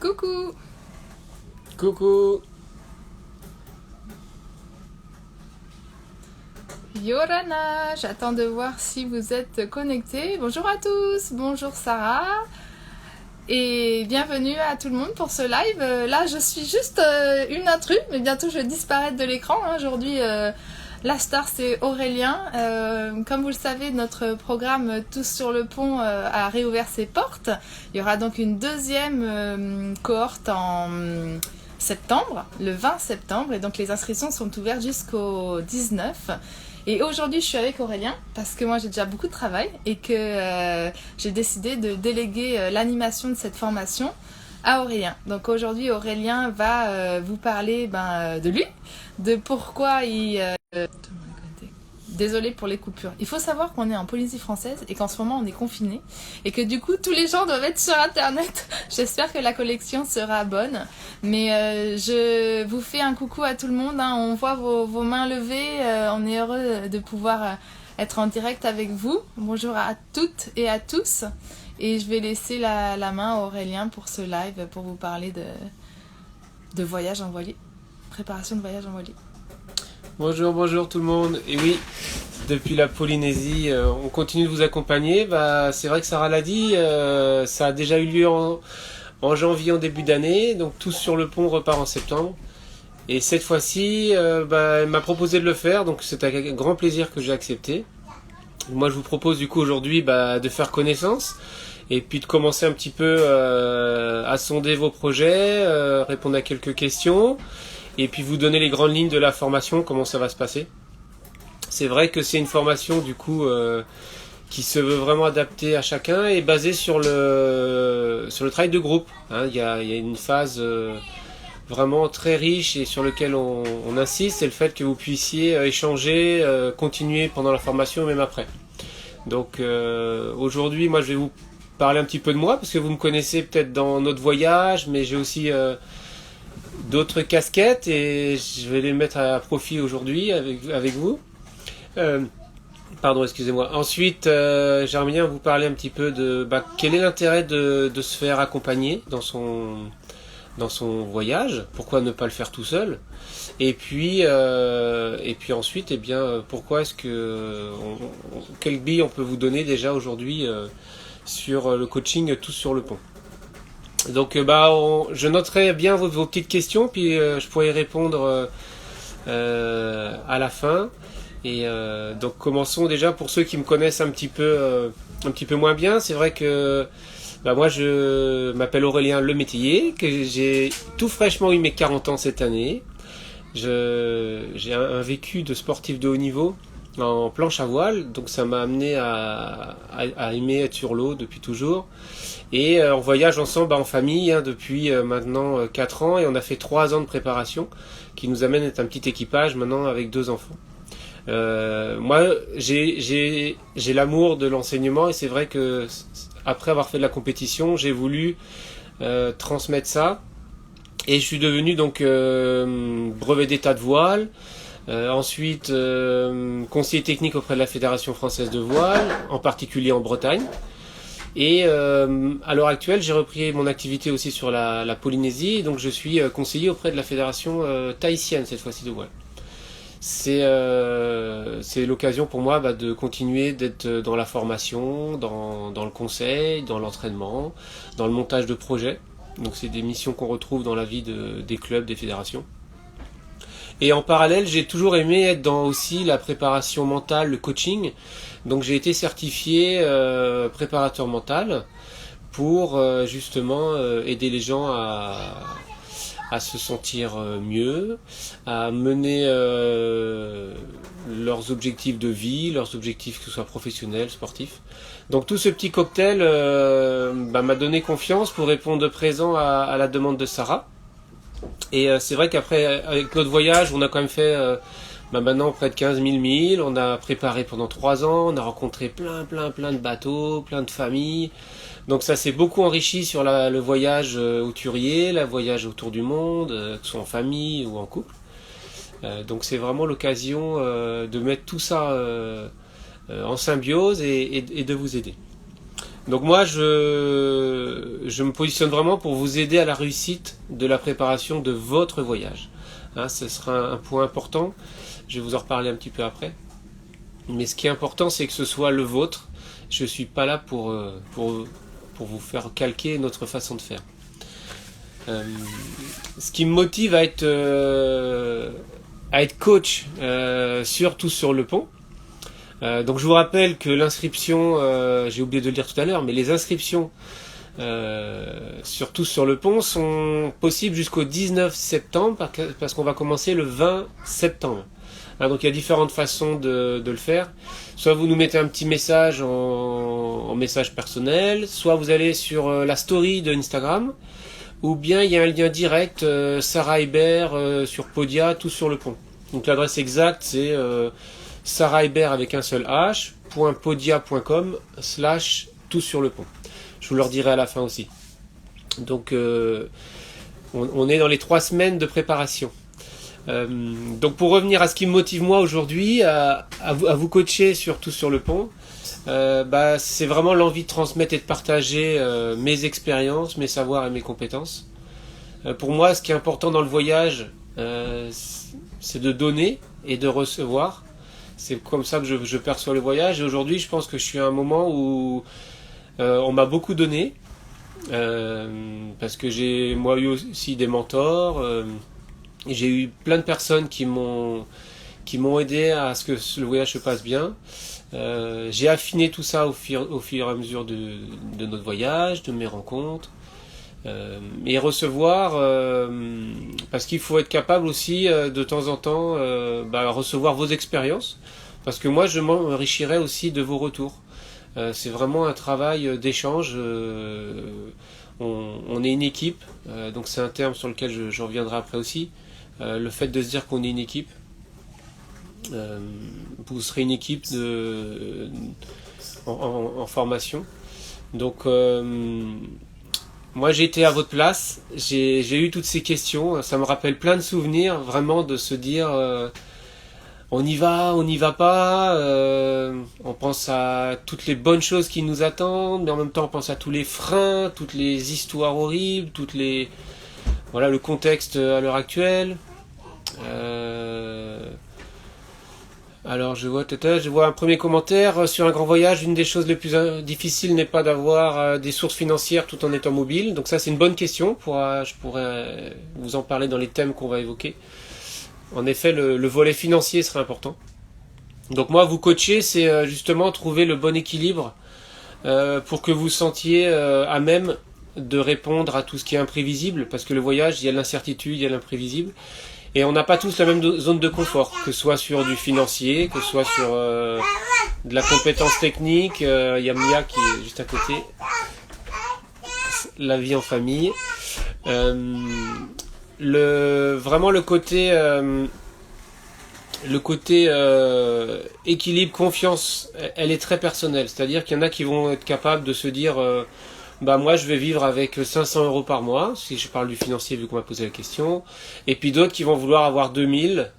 Coucou. Coucou. Yorana, j'attends de voir si vous êtes connectés. Bonjour à tous, bonjour Sarah. Et bienvenue à tout le monde pour ce live. Là, je suis juste une intrus, mais bientôt je vais disparaître de l'écran. Aujourd'hui, la star, c'est Aurélien. Comme vous le savez, notre programme Tous sur le pont a réouvert ses portes. Il y aura donc une deuxième cohorte en septembre, le 20 septembre. Et donc, les inscriptions sont ouvertes jusqu'au 19. Et aujourd'hui, je suis avec Aurélien parce que moi, j'ai déjà beaucoup de travail et que j'ai décidé de déléguer l'animation de cette formation à Aurélien. Donc aujourd'hui, Aurélien va vous parler de lui, de pourquoi il... Désolée pour les coupures. Il faut savoir qu'on est en Polynésie française et qu'en ce moment on est confiné et que du coup tous les gens doivent être sur internet. J'espère que la connexion sera bonne. Mais je vous fais un coucou à tout le monde. On voit vos mains levées. On est heureux de pouvoir être en direct avec vous. Bonjour à toutes et à tous. Et je vais laisser la main à Aurélien pour ce live pour vous parler de voyage en voilier. Préparation de voyage en voilier. Bonjour tout le monde. Et oui, depuis la Polynésie, on continue de vous accompagner. C'est vrai que Sarah l'a dit, ça a déjà eu lieu en janvier, en début d'année. Donc Tous sur le pont repart en septembre. Et cette fois-ci, elle m'a proposé de le faire. Donc c'est avec un grand plaisir que j'ai accepté. Moi, je vous propose du coup aujourd'hui de faire connaissance. Et puis de commencer un petit peu à sonder vos projets, répondre à quelques questions. Et puis vous donner les grandes lignes de la formation, comment ça va se passer. C'est vrai que c'est une formation du coup qui se veut vraiment adaptée à chacun et basée sur le travail de groupe. Il y a une phase vraiment très riche et sur laquelle on insiste, c'est le fait que vous puissiez échanger, continuer pendant la formation même après. Donc aujourd'hui, moi je vais vous parler un petit peu de moi parce que vous me connaissez peut-être dans notre voyage, mais j'ai aussi d'autres casquettes et je vais les mettre à profit aujourd'hui avec vous. Pardon, excusez-moi. Ensuite, j'aimerais bien vous parler un petit peu de quel est l'intérêt de se faire accompagner dans son voyage. Pourquoi ne pas le faire tout seul. Et puis ensuite, pourquoi est-ce que quelle bille on peut vous donner déjà aujourd'hui sur le coaching Tous sur le pont. Donc je noterai bien vos petites questions, puis je pourrai y répondre à la fin. Et donc commençons déjà pour ceux qui me connaissent un petit peu moins bien. C'est vrai que moi je m'appelle Aurélien Lemétayer, que j'ai tout fraîchement eu mes 40 ans cette année. J'ai un vécu de sportif de haut niveau en planche à voile, donc ça m'a amené à aimer être sur l'eau depuis toujours. Et on voyage ensemble en famille depuis maintenant 4 ans et on a fait 3 ans de préparation qui nous amène à être un petit équipage maintenant avec 2 enfants. Moi j'ai l'amour de l'enseignement et c'est vrai que après avoir fait de la compétition j'ai voulu transmettre ça et je suis devenu donc brevet d'état de voile. Ensuite, conseiller technique auprès de la Fédération française de voile, en particulier en Bretagne. Et à l'heure actuelle, j'ai repris mon activité aussi sur la Polynésie, donc je suis conseiller auprès de la Fédération tahitienne cette fois-ci de voile. C'est l'occasion pour moi de continuer d'être dans la formation, dans le conseil, dans l'entraînement, dans le montage de projets. Donc c'est des missions qu'on retrouve dans la vie des clubs, des fédérations. Et en parallèle, j'ai toujours aimé être dans aussi la préparation mentale, le coaching. Donc j'ai été certifié préparateur mental pour justement aider les gens à se sentir mieux, à mener leurs objectifs de vie, leurs objectifs que ce soit professionnels, sportifs. Donc tout ce petit cocktail m'a donné confiance pour répondre présent à la demande de Sarah. Et c'est vrai qu'après, avec notre voyage, on a quand même fait maintenant près de 15 000 milles. On a préparé pendant 3 ans, on a rencontré plein de bateaux, plein de familles. Donc ça s'est beaucoup enrichi sur le voyage hauturier, le voyage autour du monde, que ce soit en famille ou en couple. Donc c'est vraiment l'occasion de mettre tout ça en symbiose et de vous aider. Donc moi, je me positionne vraiment pour vous aider à la réussite de la préparation de votre voyage. Hein, ce sera un point important. Je vais vous en reparler un petit peu après. Mais ce qui est important, c'est que ce soit le vôtre. Je suis pas là pour vous faire calquer notre façon de faire. Ce qui me motive à être coach, surtout sur le pont. Donc je vous rappelle que l'inscription, j'ai oublié de le dire tout à l'heure, mais les inscriptions surtout sur le pont sont possibles jusqu'au 19 septembre parce qu'on va commencer le 20 septembre. Hein, donc il y a différentes façons de le faire. Soit vous nous mettez un petit message en message personnel, soit vous allez sur la story de Instagram, ou bien il y a un lien direct Sarah Hébert sur Podia, tout sur le pont. Donc l'adresse exacte c'est Sarah Hébert avec un seul H, .podia.com/ tout sur le pont. Je vous le redirai à la fin aussi. Donc on est dans les 3 semaines de préparation. Donc pour revenir à ce qui me motive moi aujourd'hui à vous coacher surtout sur le pont, c'est vraiment l'envie de transmettre et de partager mes expériences, mes savoirs et mes compétences. Pour moi, ce qui est important dans le voyage, c'est de donner et de recevoir. C'est comme ça que je perçois le voyage. Et aujourd'hui, je pense que je suis à un moment où on m'a beaucoup donné, parce que j'ai moi eu aussi des mentors. J'ai eu plein de personnes qui m'ont aidé à ce que le voyage se passe bien. J'ai affiné tout ça au fur et à mesure de notre voyage, de mes rencontres. Et recevoir, parce qu'il faut être capable aussi de temps en temps recevoir vos expériences, parce que moi je m'enrichirai aussi de vos retours. C'est vraiment un travail d'échange. On est une équipe, donc c'est un terme sur lequel je reviendrai après aussi. Le fait de se dire qu'on est une équipe, vous serez une équipe en formation. Donc moi j'ai été à votre place, j'ai eu toutes ces questions, ça me rappelle plein de souvenirs, vraiment de se dire on y va pas, on pense à toutes les bonnes choses qui nous attendent, mais en même temps on pense à tous les freins, toutes les histoires horribles, voilà le contexte à l'heure actuelle. Alors je vois un premier commentaire sur un grand voyage. Une des choses les plus difficiles n'est pas d'avoir des sources financières tout en étant mobile. Donc ça c'est une bonne question. Je pourrais vous en parler dans les thèmes qu'on va évoquer. En effet, le volet financier serait important. Donc moi vous coacher, c'est justement trouver le bon équilibre pour que vous sentiez à même de répondre à tout ce qui est imprévisible, parce que le voyage, il y a l'incertitude, il y a l'imprévisible. Et on n'a pas tous la même zone de confort, que ce soit sur du financier, que ce soit sur de la compétence technique. Il y a Mia qui est juste à côté. La vie en famille. Vraiment le côté équilibre, confiance, elle est très personnelle. C'est-à-dire qu'il y en a qui vont être capables de se dire moi je vais vivre avec 500 euros par mois, si je parle du financier vu qu'on m'a posé la question, et puis d'autres qui vont vouloir avoir 2000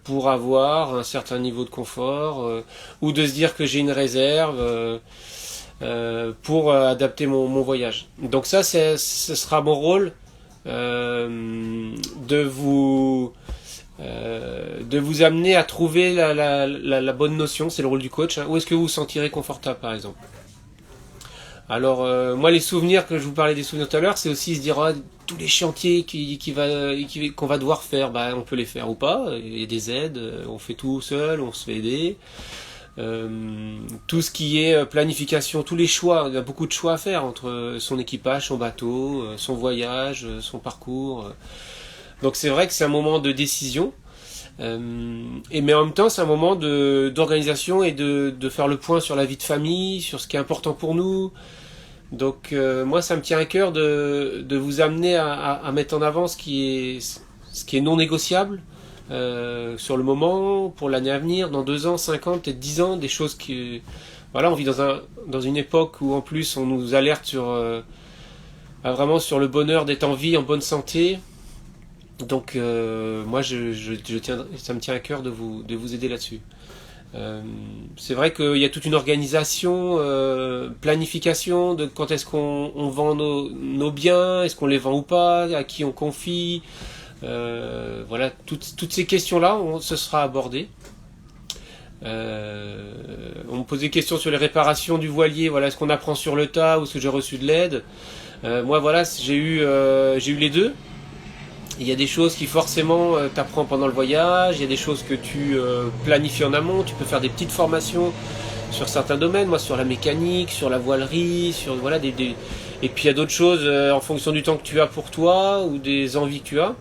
pour avoir un certain niveau de confort, ou de se dire que j'ai une réserve pour adapter mon voyage. Donc ça ce sera mon rôle, de vous amener à trouver la bonne notion. C'est le rôle du coach, hein. Où est-ce que vous vous sentirez confortable par exemple. Alors moi les souvenirs, que je vous parlais des souvenirs tout à l'heure, c'est aussi se dire tous les chantiers qu'on va devoir faire, on peut les faire ou pas, il y a des aides, on fait tout seul, on se fait aider. Tout ce qui est planification, tous les choix, il y a beaucoup de choix à faire entre son équipage, son bateau, son voyage, son parcours. Donc c'est vrai que c'est un moment de décision, mais en même temps c'est un moment d'organisation et de faire le point sur la vie de famille, sur ce qui est important pour nous. Donc moi ça me tient à cœur de vous amener à mettre en avant ce qui est non négociable sur le moment, pour l'année à venir, dans 2 ans, 5 ans, peut-être 10 ans, des choses qui... Voilà, on vit dans une époque où en plus on nous alerte vraiment sur le bonheur d'être en vie, en bonne santé. Donc moi ça me tient à cœur de vous aider là-dessus. C'est vrai qu'il y a toute une organisation, planification de quand est-ce qu'on vend nos biens, est-ce qu'on les vend ou pas, à qui on confie. Voilà, toutes ces questions-là, ce sera abordé. On me pose des questions sur les réparations du voilier. Voilà, est-ce qu'on apprend sur le tas ou est-ce que j'ai reçu de l'aide? Moi, voilà, j'ai eu les deux. Il y a des choses qui forcément t'apprends pendant le voyage, il y a des choses que tu planifies en amont, tu peux faire des petites formations sur certains domaines, moi sur la mécanique, sur la voilerie, sur voilà et puis il y a d'autres choses en fonction du temps que tu as pour toi ou des envies que tu as,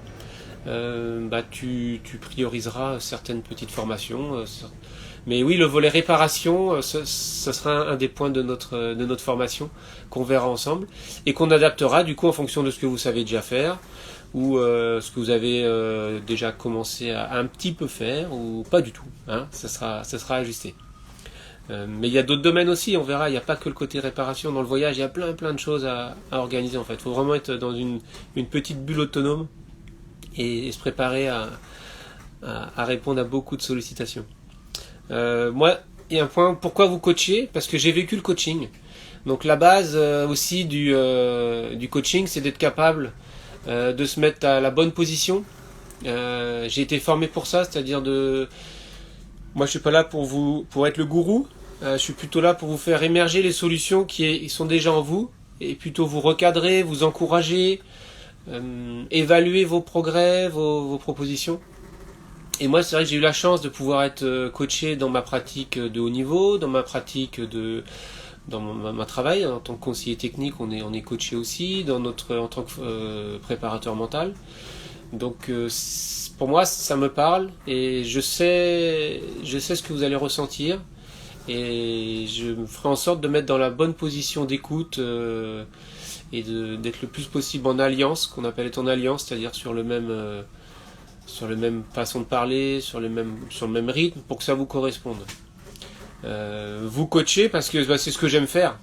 tu prioriseras certaines petites formations. Mais oui, le volet réparation, ce sera un des points de notre formation qu'on verra ensemble et qu'on adaptera du coup en fonction de ce que vous savez déjà faire ou ce que vous avez déjà commencé à un petit peu faire ou pas du tout, hein, ça sera ajusté. Mais il y a d'autres domaines aussi, on verra, il n'y a pas que le côté réparation dans le voyage, il y a plein de choses à organiser en fait. Il faut vraiment être dans une petite bulle autonome et se préparer à répondre à beaucoup de sollicitations. Moi, il y a un point, pourquoi vous coachez? Parce que j'ai vécu le coaching. Donc la base aussi du coaching, c'est d'être capable de se mettre à la bonne position. J'ai été formé pour ça, c'est-à-dire moi je suis pas là pour être le gourou, je suis plutôt là pour vous faire émerger les solutions qui sont déjà en vous et plutôt vous recadrer, vous encourager, évaluer vos progrès, vos propositions. Et moi c'est vrai que j'ai eu la chance de pouvoir être coaché dans ma pratique de haut niveau, dans ma pratique dans mon travail en tant que conseiller technique, on est coaché aussi en tant que préparateur mental. Donc pour moi ça me parle et je sais ce que vous allez ressentir et je ferai en sorte de mettre dans la bonne position d'écoute et d'être le plus possible en alliance, qu'on appelle être en alliance, c'est-à-dire sur le même façon de parler, sur le même rythme pour que ça vous corresponde. Vous coachez parce que c'est ce que j'aime faire.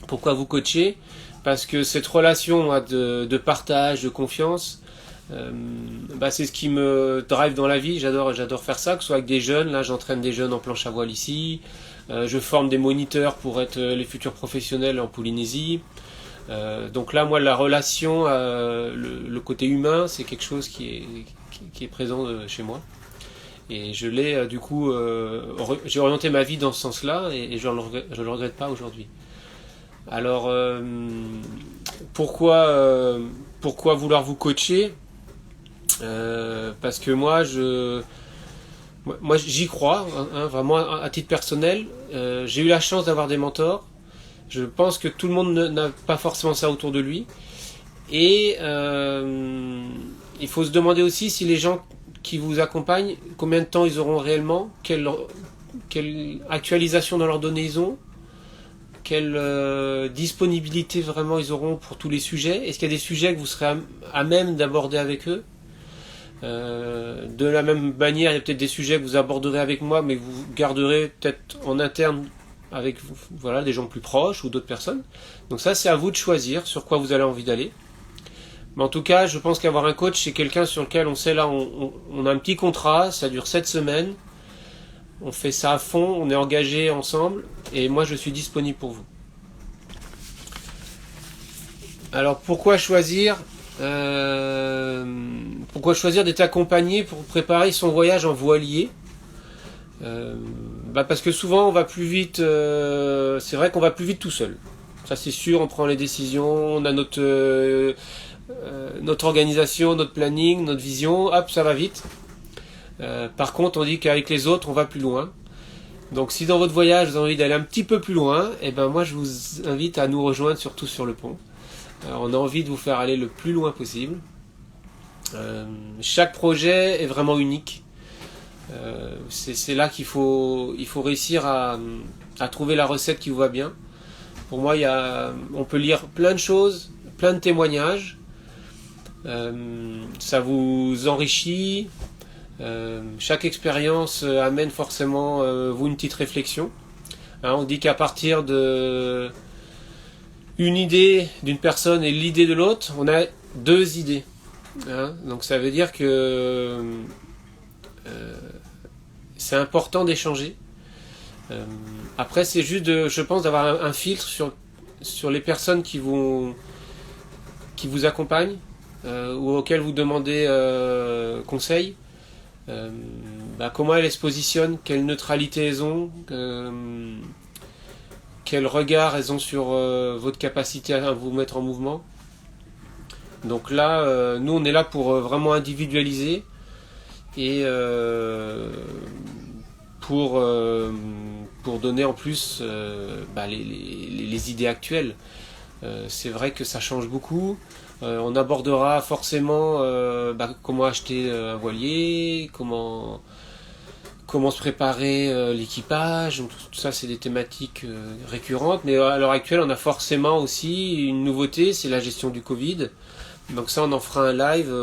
Pourquoi vous coachez? Parce que cette relation de partage, de confiance, c'est ce qui me drive dans la vie. J'adore faire ça, que ce soit avec des jeunes. Là, j'entraîne des jeunes en planche à voile ici. Je forme des moniteurs pour être les futurs professionnels en Polynésie. Donc là, moi, la relation, le côté humain, c'est quelque chose qui est présent chez moi. Et je l'ai du coup, j'ai orienté ma vie dans ce sens-là et je le regrette pas aujourd'hui. Alors pourquoi vouloir vous coacher? Parce que moi j'y crois, hein, vraiment à titre personnel. J'ai eu la chance d'avoir des mentors. Je pense que tout le monde n'a pas forcément ça autour de lui. Et il faut se demander aussi si les gens qui vous accompagnent, combien de temps ils auront réellement, quelle actualisation dans leurs données ils ont, quelle disponibilité vraiment ils auront pour tous les sujets. Est-ce qu'il y a des sujets que vous serez à même d'aborder avec eux? De la même manière, il y a peut-être des sujets que vous aborderez avec moi, mais que vous garderez peut-être en interne avec des gens plus proches ou d'autres personnes. Donc ça, c'est à vous de choisir sur quoi vous avez envie d'aller. Mais en tout cas, je pense qu'avoir un coach, c'est quelqu'un sur lequel on sait là, on a un petit contrat, ça dure 7 semaines, on fait ça à fond, on est engagé ensemble, et moi je suis disponible pour vous. Alors pourquoi choisir d'être accompagné pour préparer son voyage en voilier? Parce que souvent on va plus vite, c'est vrai qu'on va plus vite tout seul. Ça c'est sûr, on prend les décisions, on a notre organisation, notre planning, notre vision, hop, ça va vite. Par contre, on dit qu'avec les autres, on va plus loin. Donc si dans votre voyage, vous avez envie d'aller un petit peu plus loin, moi je vous invite à nous rejoindre surtout sur le pont. On a envie de vous faire aller le plus loin possible. Chaque projet est vraiment unique. C'est là qu'il faut réussir à trouver la recette qui vous va bien. Pour moi, on peut lire plein de choses, plein de témoignages. Ça vous enrichit. Chaque expérience amène forcément vous une petite réflexion. On dit qu'à partir de une idée d'une personne et l'idée de l'autre, on a 2 idées. Donc ça veut dire que c'est important d'échanger. Après, c'est juste, je pense, d'avoir un filtre sur les personnes qui vous accompagnent ou auxquelles vous demandez conseil. Comment elles se positionnent, quelle neutralité elles ont, quel regard elles ont sur votre capacité à vous mettre en mouvement. Donc là, nous on est là pour vraiment individualiser et pour donner en plus les idées actuelles. C'est vrai que ça change beaucoup. On abordera forcément comment acheter un voilier, comment se préparer l'équipage. Donc, tout ça, c'est des thématiques récurrentes. Mais à l'heure actuelle, on a forcément aussi une nouveauté, c'est la gestion du Covid. Donc ça, on en fera un live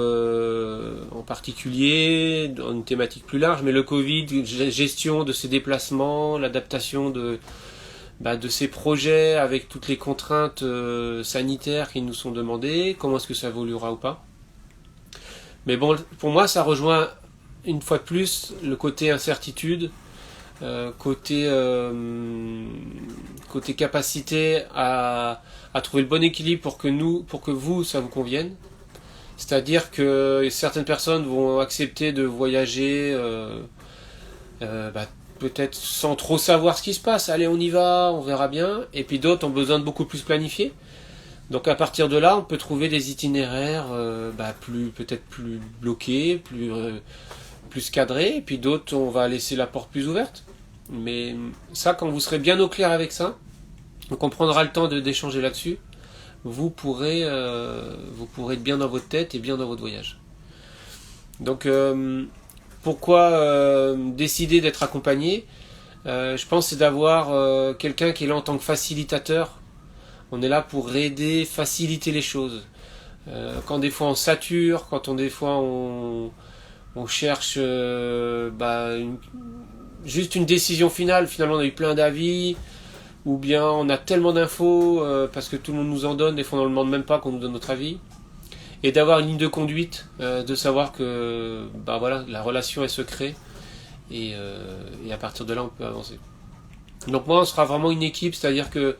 en particulier, dans une thématique plus large. Mais le Covid, gestion de ses déplacements, l'adaptation de ces projets avec toutes les contraintes sanitaires qui nous sont demandées, comment est-ce que ça évoluera ou pas. Mais bon, pour moi, ça rejoint une fois de plus le côté incertitude, côté capacité à trouver le bon équilibre pour que vous, ça vous convienne. C'est-à-dire que certaines personnes vont accepter de voyager peut-être sans trop savoir ce qui se passe. Allez, on y va, on verra bien. Et puis d'autres ont besoin de beaucoup plus planifier. Donc à partir de là, on peut trouver des itinéraires peut-être plus bloqués, plus cadrés. Et puis d'autres, on va laisser la porte plus ouverte. Mais ça, quand vous serez bien au clair avec ça, donc on prendra le temps d'échanger là-dessus, vous pourrez être bien dans votre tête et bien dans votre voyage. Donc pourquoi décider d'être accompagné? Je pense que c'est d'avoir quelqu'un qui est là en tant que facilitateur. On est là pour aider, faciliter les choses. Quand des fois on sature, quand des fois on cherche juste une décision finale, finalement on a eu plein d'avis, ou bien on a tellement d'infos parce que tout le monde nous en donne, des fois on ne demande même pas qu'on nous donne notre avis. Et d'avoir une ligne de conduite, de savoir que la relation elle se crée et à partir de là on peut avancer. Donc moi on sera vraiment une équipe, c'est-à-dire que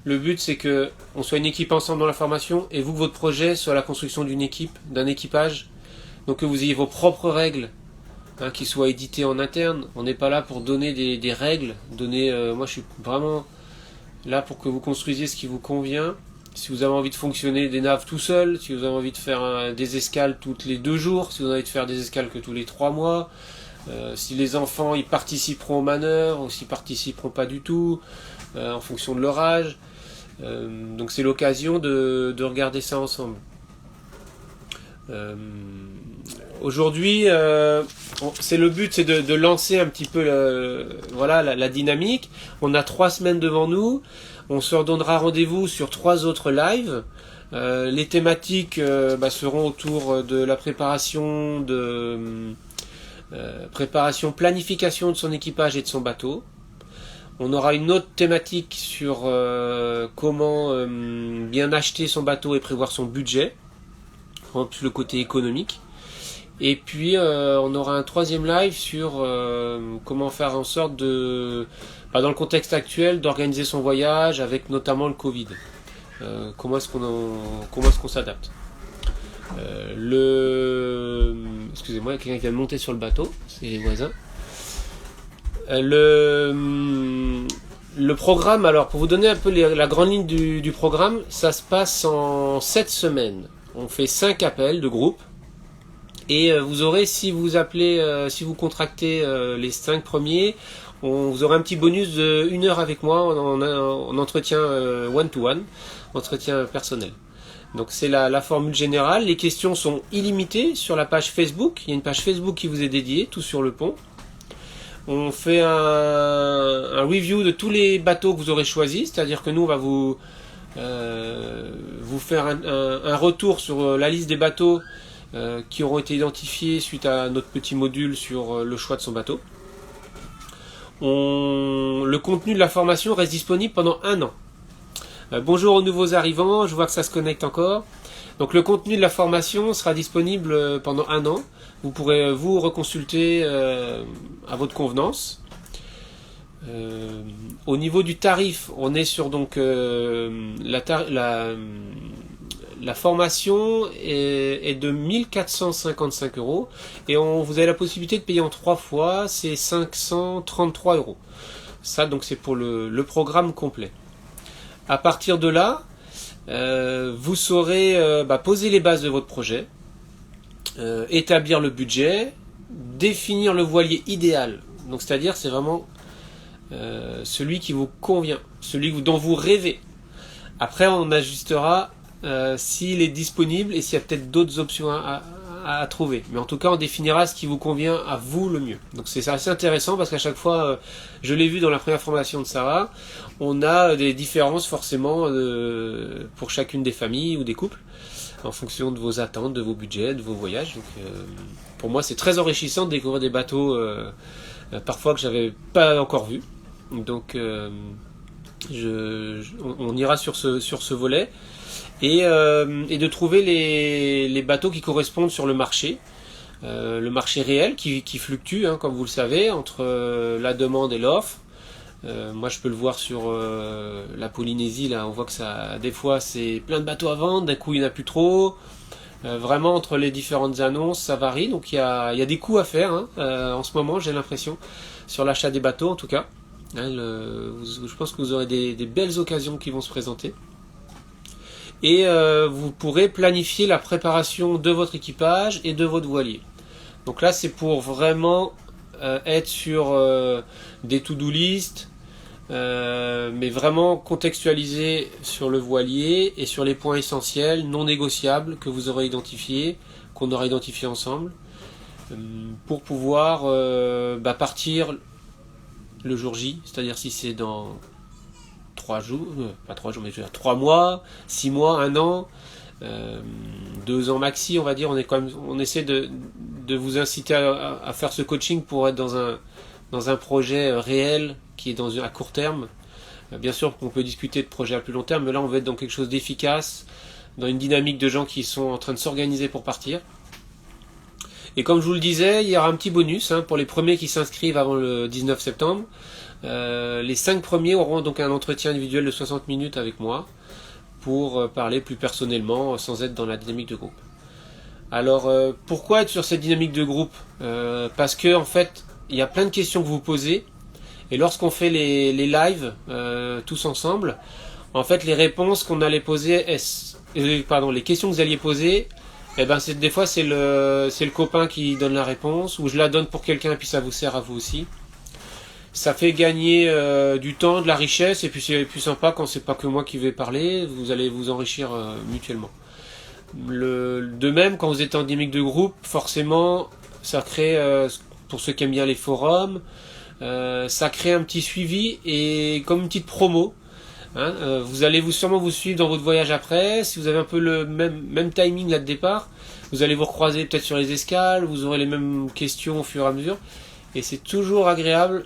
le but c'est que on soit une équipe ensemble dans la formation et vous que votre projet soit la construction d'une équipe, d'un équipage, donc que vous ayez vos propres règles qui soient éditées en interne. On n'est pas là pour donner des règles, moi je suis vraiment là pour que vous construisiez ce qui vous convient. Si vous avez envie de fonctionner des naves tout seul, si vous avez envie de faire des escales toutes les 2 jours, si vous avez envie de faire des escales que tous les 3 mois, si les enfants ils participeront aux manœuvres ou s'ils participeront pas du tout, en fonction de leur âge. Donc c'est l'occasion de regarder ça ensemble. Aujourd'hui, le but c'est de lancer un petit peu la dynamique. On a 3 semaines devant nous. On se redonnera rendez-vous sur 3 autres lives. Les thématiques seront autour de la planification de son équipage et de son bateau. On aura une autre thématique sur comment bien acheter son bateau et prévoir son budget, en plus le côté économique. Et puis on aura un 3e live sur comment faire en sorte dans le contexte actuel d'organiser son voyage avec notamment le Covid. Comment est-ce qu'on s'adapte. Excusez-moi, il y a quelqu'un qui vient de monter sur le bateau, c'est les voisins. Le programme, alors pour vous donner un peu la grande ligne du programme, ça se passe en 7 semaines. On fait 5 appels de groupe. Et vous aurez, si vous contractez les 5 premiers, vous aurez un petit bonus de 1 heure avec moi en entretien one-to-one, entretien personnel. Donc c'est la formule générale. Les questions sont illimitées sur la page Facebook. Il y a une page Facebook qui vous est dédiée, tout sur le pont. On fait un review de tous les bateaux que vous aurez choisis, c'est-à-dire que nous on va vous faire un retour sur la liste des bateaux qui auront été identifiés suite à notre petit module sur le choix de son bateau. Le contenu de la formation reste disponible pendant 1 an. Bonjour aux nouveaux arrivants, je vois que ça se connecte encore. Donc le contenu de la formation sera disponible pendant 1 an. Vous pourrez vous reconsulter à votre convenance. Au niveau du tarif, on est sur donc la formation est de 1455 euros et vous avez la possibilité de payer en 3 fois, c'est 533 euros. Ça donc c'est pour le programme complet. À partir de là, vous saurez poser les bases de votre projet, établir le budget, définir le voilier idéal. Donc c'est-à-dire c'est vraiment celui qui vous convient, celui dont vous rêvez. Après on ajustera s'il est disponible et s'il y a peut-être d'autres options à trouver. Mais en tout cas, on définira ce qui vous convient à vous le mieux. Donc c'est assez intéressant parce qu'à chaque fois, je l'ai vu dans la première formation de Sarah, on a des différences forcément pour chacune des familles ou des couples, en fonction de vos attentes, de vos budgets, de vos voyages. Donc pour moi, c'est très enrichissant de découvrir des bateaux parfois que j'avais pas encore vus. Donc on ira sur ce volet. Et de trouver les bateaux qui correspondent sur le marché réel qui fluctue, hein, comme vous le savez, entre la demande et l'offre. Moi je peux le voir sur la Polynésie, là on voit que ça, des fois c'est plein de bateaux à vendre, d'un coup il n'y en a plus trop. Vraiment entre les différentes annonces ça varie, donc il y a des coûts à faire hein, en ce moment, j'ai l'impression, sur l'achat des bateaux en tout cas. Hein, je pense que vous aurez des belles occasions qui vont se présenter. Et vous pourrez planifier la préparation de votre équipage et de votre voilier. Donc là c'est pour vraiment être sur des to-do list, mais vraiment contextualisé sur le voilier et sur les points essentiels, non négociables que vous aurez identifiés, qu'on aura identifiés ensemble, pour pouvoir partir le jour J, c'est-à-dire si c'est dans 3 jours, pas 3 jours, mais 3 mois, 6 mois, 1 an, 2 ans maxi, on va dire. On essaie de vous inciter à faire ce coaching pour être dans un projet réel qui est à court terme. Bien sûr qu'on peut discuter de projets à plus long terme, mais là on veut être dans quelque chose d'efficace, dans une dynamique de gens qui sont en train de s'organiser pour partir. Et comme je vous le disais, il y aura un petit bonus hein, pour les premiers qui s'inscrivent avant le 19 septembre. Les 5 premiers auront donc un entretien individuel de 60 minutes avec moi pour parler plus personnellement sans être dans la dynamique de groupe. Alors pourquoi être sur cette dynamique de groupe parce que en fait il y a plein de questions que vous posez et lorsqu'on fait les lives tous ensemble, en fait les réponses qu'on allait poser, les questions que vous alliez poser, des fois c'est le copain qui donne la réponse ou je la donne pour quelqu'un et puis ça vous sert à vous aussi. Ça fait gagner du temps, de la richesse, et puis c'est plus sympa quand c'est pas que moi qui vais parler, vous allez vous enrichir mutuellement. De même, quand vous êtes en dynamique de groupe, forcément, ça crée, pour ceux qui aiment bien les forums, ça crée un petit suivi et comme une petite promo. Hein, vous allez sûrement vous suivre dans votre voyage après, si vous avez un peu le même timing là de départ, vous allez vous recroiser peut-être sur les escales, vous aurez les mêmes questions au fur et à mesure, et c'est toujours agréable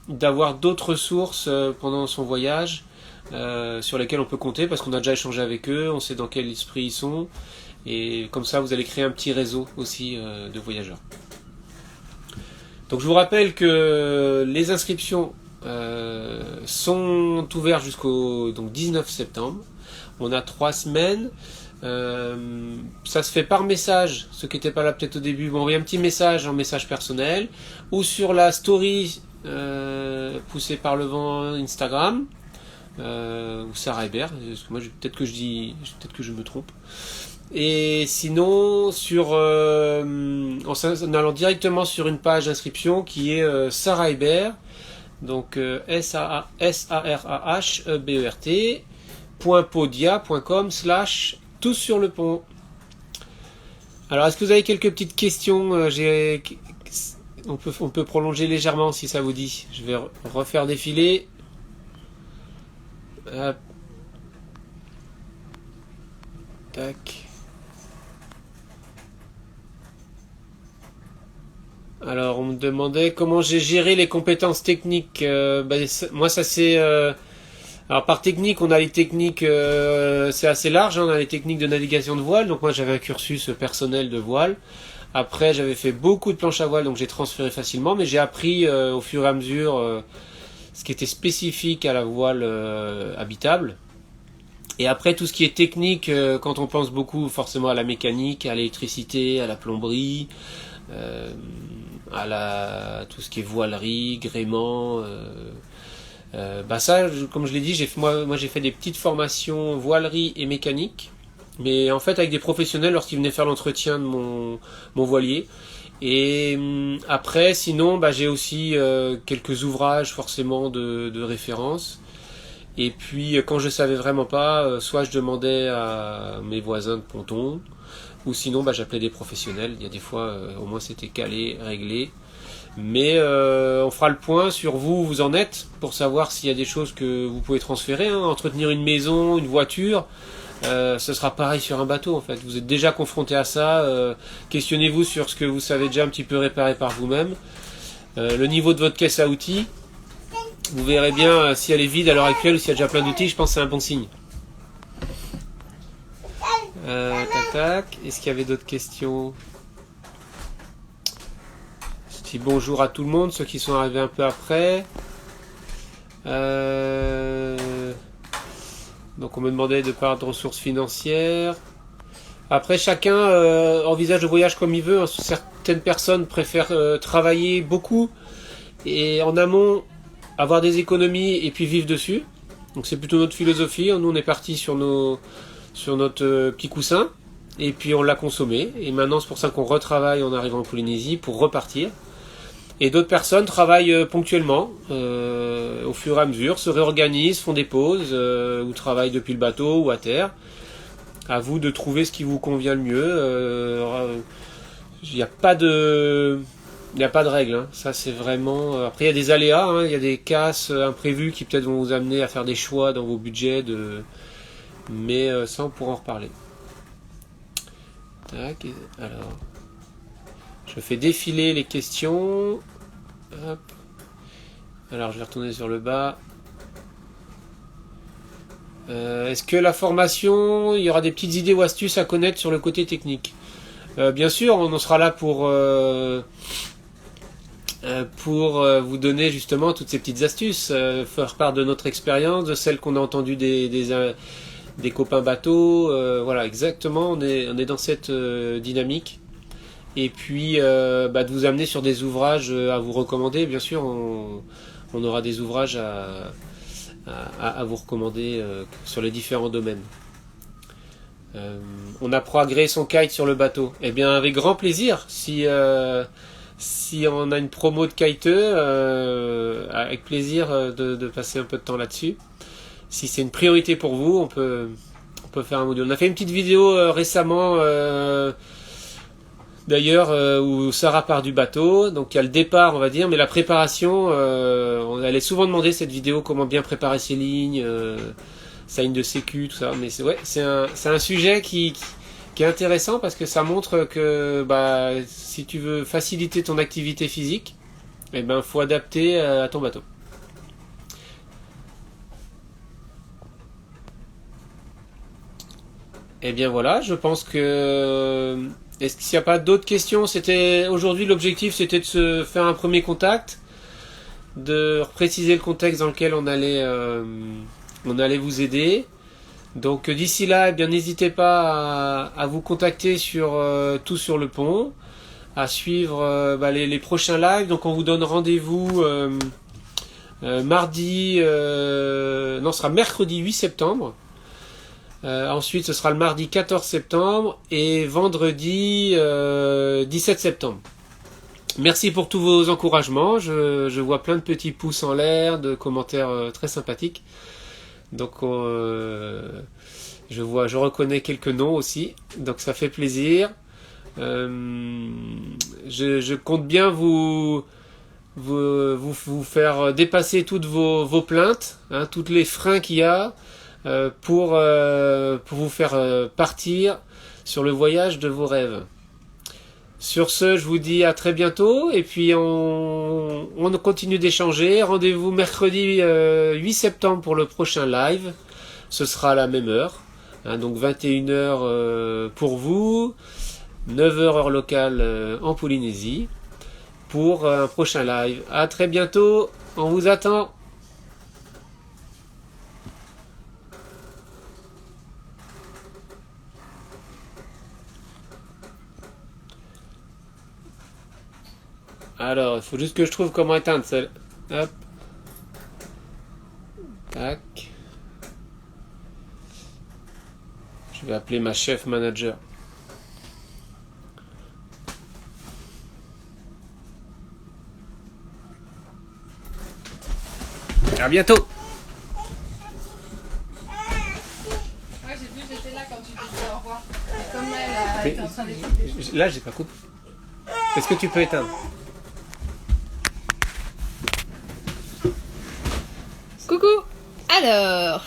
d'avoir d'autres sources pendant son voyage sur lesquelles on peut compter parce qu'on a déjà échangé avec eux, on sait dans quel esprit ils sont et comme ça vous allez créer un petit réseau aussi de voyageurs. Donc je vous rappelle que les inscriptions sont ouvertes jusqu'au 19 septembre. On a 3 semaines. Ça se fait par message, ceux qui n'étaient pas là peut-être au début, vous envoyez un petit message en message personnel ou sur la story poussé par le vent Instagram ou Sarah Hébert, moi peut-être que je me trompe, et sinon en allant directement sur une page d'inscription qui est Sarah Hébert, donc sarahebert.podia.com/ tous sur le pont. Alors est-ce que vous avez quelques petites questions? On peut prolonger légèrement si ça vous dit. Je vais refaire défiler. Hop. Tac. Alors on me demandait comment j'ai géré les compétences techniques. Moi ça c'est... Alors par technique, on a les techniques, c'est assez large, hein, on a les techniques de navigation de voile. Donc moi j'avais un cursus personnel de voile. Après, j'avais fait beaucoup de planches à voile, donc j'ai transféré facilement, mais j'ai appris au fur et à mesure ce qui était spécifique à la voile habitable. Et après, tout ce qui est technique, quand on pense beaucoup forcément à la mécanique, à l'électricité, à la plomberie, tout ce qui est voilerie, gréement, ça, comme je l'ai dit, moi j'ai fait des petites formations voilerie et mécanique, mais en fait avec des professionnels lorsqu'ils venaient faire l'entretien de mon voilier. Et après, sinon, j'ai aussi quelques ouvrages forcément de référence. Et puis quand je savais vraiment pas, soit je demandais à mes voisins de ponton, ou sinon j'appelais des professionnels. Il y a des fois, au moins c'était calé, réglé. Mais on fera le point sur vous où vous en êtes, pour savoir s'il y a des choses que vous pouvez transférer. Entretenir une maison, une voiture, ce sera pareil sur un bateau en fait. Vous êtes déjà confronté à ça. Questionnez-vous sur ce que vous savez déjà un petit peu réparer par vous-même. Le niveau de votre caisse à outils, vous verrez bien si elle est vide à l'heure actuelle ou s'il y a déjà plein d'outils. Je pense que c'est un bon signe. Tac. Est-ce qu'il y avait d'autres questions? Je dis bonjour à tout le monde, ceux qui sont arrivés un peu après. Donc on me demandait de parler de ressources financières. Après, chacun envisage le voyage comme il veut. Certaines personnes préfèrent travailler beaucoup et en amont avoir des économies et puis vivre dessus. Donc c'est plutôt notre philosophie. Nous on est parti sur notre petit coussin et puis on l'a consommé. Et maintenant c'est pour ça qu'on retravaille en arrivant en Polynésie pour repartir. Et d'autres personnes travaillent ponctuellement, au fur et à mesure, se réorganisent, font des pauses, ou travaillent depuis le bateau ou à terre. À vous de trouver ce qui vous convient le mieux. Il n'y a pas de règle. Ça c'est vraiment. Après il y a des aléas, il y a des casses imprévues qui peut-être vont vous amener à faire des choix dans vos budgets. Mais ça on pourra en reparler. Tac. Alors. Je fais défiler les questions. Hop. Alors je vais retourner sur le bas. Est-ce que la formation, il y aura des petites idées ou astuces à connaître sur le côté technique? Bien sûr, on en sera là pour vous donner justement toutes ces petites astuces, faire part de notre expérience, de celles qu'on a entendues des copains bateaux. Voilà, exactement, on est dans cette dynamique. Et puis de vous amener sur des ouvrages à vous recommander. Bien sûr, on aura des ouvrages à vous recommander sur les différents domaines. On apprend à gréer son kite sur le bateau. Eh bien, avec grand plaisir. Si on a une promo de kiteux, avec plaisir de passer un peu de temps là-dessus. Si c'est une priorité pour vous, on peut faire un module. On a fait une petite vidéo récemment... D'ailleurs, où Sarah part du bateau, donc il y a le départ, on va dire, mais la préparation, on allait souvent demander cette vidéo, comment bien préparer ses lignes, sa ligne de sécu, tout ça. Mais c'est un sujet qui est intéressant parce que ça montre que si tu veux faciliter ton activité physique, faut adapter à ton bateau. Et bien voilà, je pense que... Est-ce qu'il n'y a pas d'autres questions? Aujourd'hui l'objectif c'était de se faire un premier contact, de préciser le contexte dans lequel on allait vous aider. Donc d'ici là, n'hésitez pas à vous contacter sur tout sur le pont, à suivre les prochains lives. Donc on vous donne rendez-vous ce sera mercredi 8 septembre. Ensuite, ce sera le mardi 14 septembre et vendredi 17 septembre. Merci pour tous vos encouragements. Je vois plein de petits pouces en l'air, de commentaires très sympathiques. Donc, je reconnais quelques noms aussi. Donc, ça fait plaisir. Je compte bien vous faire dépasser toutes vos plaintes, toutes les freins qu'il y a. Pour vous faire partir sur le voyage de vos rêves. Sur ce, je vous dis à très bientôt et puis on continue d'échanger. Rendez-vous mercredi 8 septembre pour le prochain live. Ce sera à la même heure, donc 21h pour vous, 9h heure locale en Polynésie pour un prochain live. À très bientôt, on vous attend. Alors, il faut juste que je trouve comment éteindre celle. Hop. Tac. Je vais appeler ma chef manager. À bientôt. Ouais, j'ai vu, j'étais là quand tu disais au revoir. Et comme elle était en train d'écouter. Là, j'ai pas coupé. Est-ce que tu peux éteindre? Coucou. Alors,